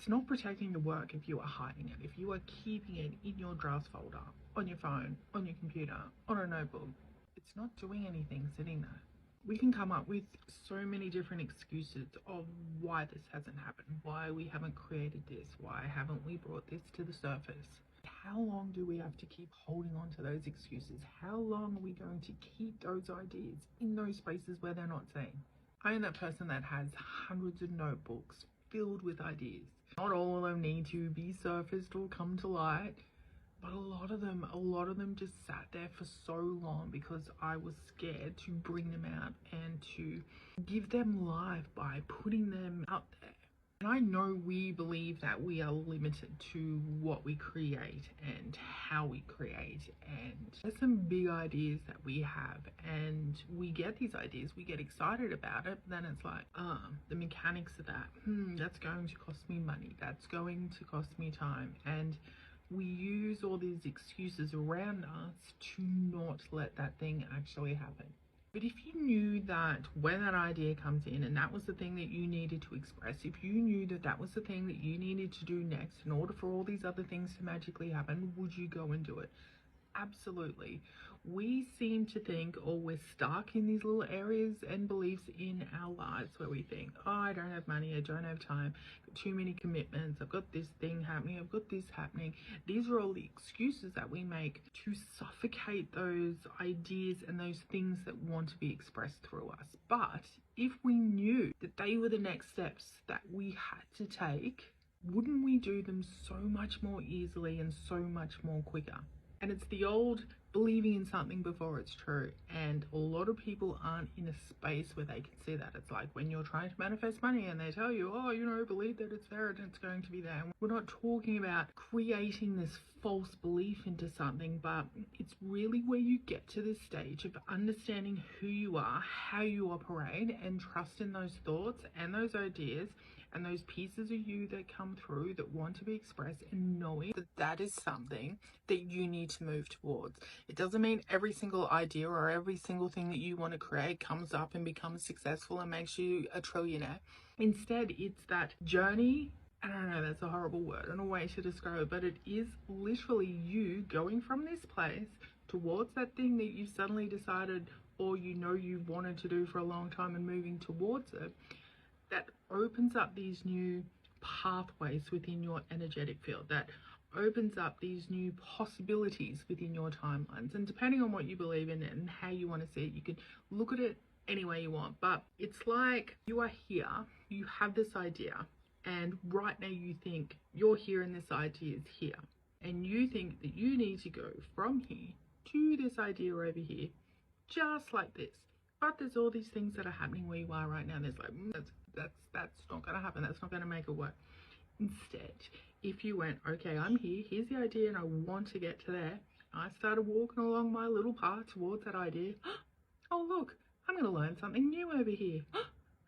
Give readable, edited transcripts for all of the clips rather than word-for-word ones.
It's not protecting your work if you are hiding it, if you are keeping it in your drafts folder, on your phone, on your computer, on a notebook. It's not doing anything sitting there. We can come up with so many different excuses of why this hasn't happened, why we haven't created this, why haven't we brought this to the surface. How long do we have to keep holding on to those excuses? How long are we going to keep those ideas in those spaces where they're not seen? I am that person that has hundreds of notebooks filled with ideas. Not all of them need to be surfaced or come to light, but a lot of them just sat there for so long because I was scared to bring them out and to give them life by putting them out there. And I know we believe that we are limited to what we create and how we create, and there's some big ideas that we have, and we get these ideas, we get excited about it, but then it's like, the mechanics of that, that's going to cost me money, that's going to cost me time, and we use all these excuses around us to not let that thing actually happen. But if you knew that when that idea comes in and that was the thing that you needed to express, if you knew that that was the thing that you needed to do next in order for all these other things to magically happen, would you go and do it? Absolutely. We seem to think, or we're stuck in these little areas and beliefs in our lives where we think, oh, I don't have money, I don't have time, got too many commitments, I've got this thing happening, I've got this happening. These are all the excuses that we make to suffocate those ideas and those things that want to be expressed through us. But if we knew that they were the next steps that we had to take, wouldn't we do them so much more easily and so much more quicker? And it's the old believing in something before it's true. And a lot of people aren't in a space where they can see that. It's like when you're trying to manifest money and they tell you, oh, you know, believe that it's there and it's going to be there. And we're not talking about creating this false belief into something, but it's really where you get to this stage of understanding who you are, how you operate, and trust in those thoughts and those ideas and those pieces of you that come through that want to be expressed, and knowing that that is something that you need to move towards. It doesn't mean every single idea or every single thing that you want to create comes up and becomes successful and makes you a trillionaire. Instead, it's that journey. I don't know, that's a horrible word and a way to describe it, but it is literally you going from this place towards that thing that you've suddenly decided, or you know you've wanted to do for a long time, and moving towards it. That opens up these new pathways within your energetic field, that opens up these new possibilities within your timelines. And depending on what you believe in and how you want to see it, you can look at it any way you want. But it's like you are here, you have this idea, and right now you think you're here and this idea is here. And you think that you need to go from here to this idea over here, just like this. But there's all these things that are happening where you are right now. And there's like, that's not going to happen. That's not going to make it work. Instead, if you went, okay, I'm here, here's the idea, and I want to get to there. I started walking along my little path towards that idea. Oh, look, I'm going to learn something new over here.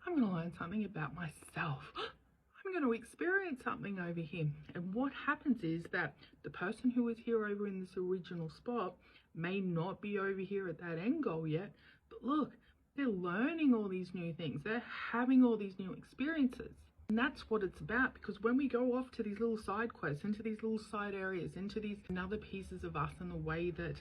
I'm going to learn something about myself. I'm going to experience something over here. And what happens is that the person who was here over in this original spot may not be over here at that end goal yet, but look, they're learning all these new things. They're having all these new experiences. And that's what it's about, because when we go off to these little side quests, into these little side areas, into these other pieces of us, and the way that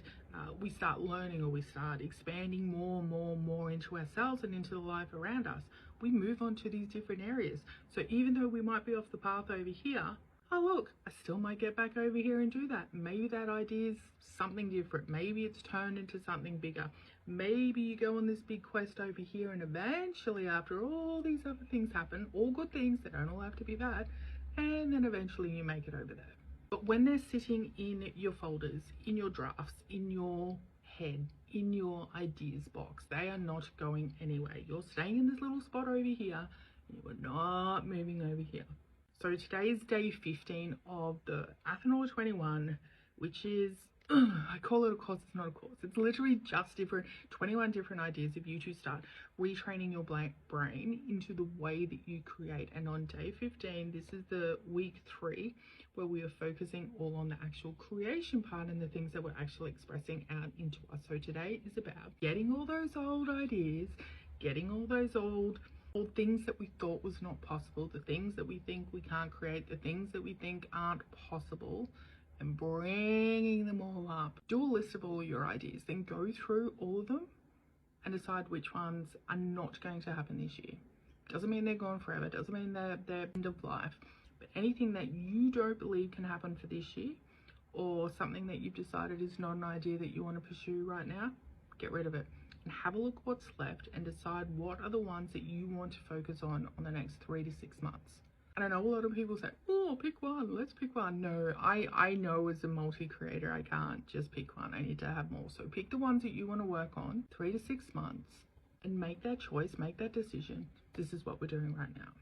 we start learning, or we start expanding more and more into ourselves and into the life around us, we move on to these different areas. So even though we might be off the path over here, oh look, I still might get back over here and do that. Maybe that idea is something different. Maybe it's turned into something bigger. Maybe you go on this big quest over here, and eventually, after all these other things happen, all good things, they don't all have to be bad, and then eventually you make it over there. But when they're sitting in your folders, in your drafts, in your head, in your ideas box, they are not going anywhere. You're staying in this little spot over here, and you are not moving over here. So today is day 15 of the Athanor 21, which is, I call it a course, it's not a course. It's literally just 21 different ideas of you to start retraining your brain into the way that you create. And on day 15, this is the week 3, where we are focusing all on the actual creation part and the things that we're actually expressing out into us. So today is about getting all those old ideas, getting all those old All things that we thought was not possible, the things that we think we can't create, the things that we think aren't possible, and bringing them all up. Do a list of all of your ideas, then go through all of them and decide which ones are not going to happen this year. Doesn't mean they're gone forever, doesn't mean they're end of life, but anything that you don't believe can happen for this year, or something that you've decided is not an idea that you want to pursue right now, get rid of it and have a look what's left and decide what are the ones that you want to focus on the next 3 to 6 months. And I know a lot of people say, oh, pick one, let's pick one. No, I know as a multi-creator, I can't just pick one. I need to have more. So pick the ones that you want to work on 3 to 6 months and make that choice, make that decision. This is what we're doing right now.